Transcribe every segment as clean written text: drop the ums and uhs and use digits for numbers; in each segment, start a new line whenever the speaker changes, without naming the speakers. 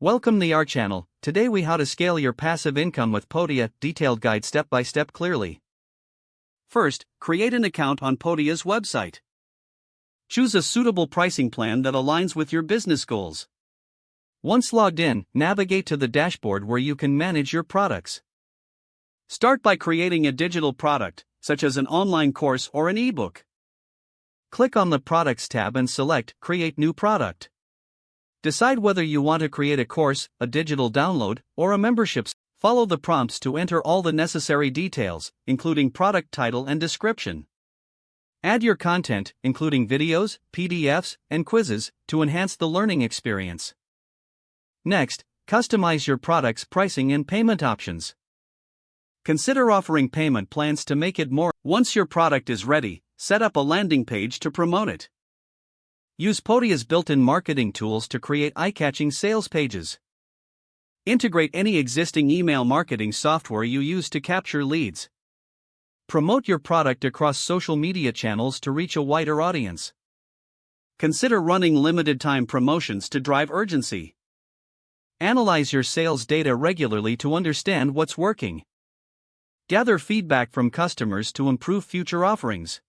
Welcome to our channel. Today we how to scale your passive income with Podia, detailed guide step by step clearly. First, create an account on Podia's website. Choose a suitable pricing plan that aligns with your business goals. Once logged in, navigate to the dashboard where you can manage your products. Start by creating a digital product, such as an online course or an ebook. Click on the Products tab and select Create New Product. Decide whether you want to create a course, a digital download, or a membership. Follow the prompts to enter all the necessary details, including product title and description. Add your content, including videos, PDFs, and quizzes, to enhance the learning experience. Next, customize your product's pricing and payment options. Consider offering payment plans to make it more. Once your product is ready, set up a landing page to promote it. Use Podia's built-in marketing tools to create eye-catching sales pages. Integrate any existing email marketing software you use to capture leads. Promote your product across social media channels to reach a wider audience. Consider running limited-time promotions to drive urgency. Analyze your sales data regularly to understand what's working. Gather feedback from customers to improve future offerings.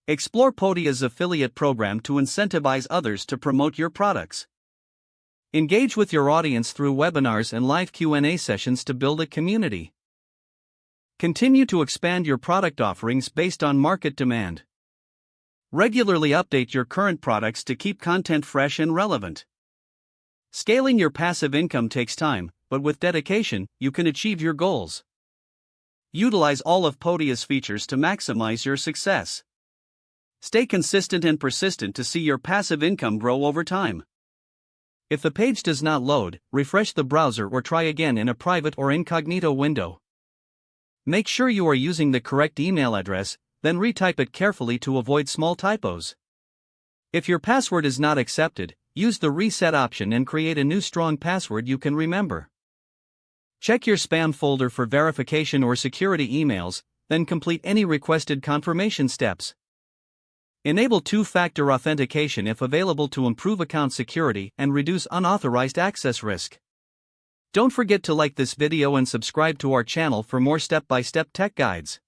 Explore Podia's affiliate program to incentivize others to promote your products. Engage with your audience through webinars and live Q&A sessions to build a community. Continue to expand your product offerings based on market demand. Regularly update your current products to keep content fresh and relevant. Scaling your passive income takes time, but with dedication, you can achieve your goals. Utilize all of Podia's features to maximize your success. Stay consistent and persistent to see your passive income grow over time. If the page does not load, refresh the browser or try again in a private or incognito window. Make sure you are using the correct email address, then retype it carefully to avoid small typos. If your password is not accepted, use the reset option and create a new strong password you can remember. Check your spam folder for verification or security emails, then complete any requested confirmation steps. Enable two-factor authentication if available to improve account security and reduce unauthorized access risk. Don't forget to like this video and subscribe to our channel for more step-by-step tech guides.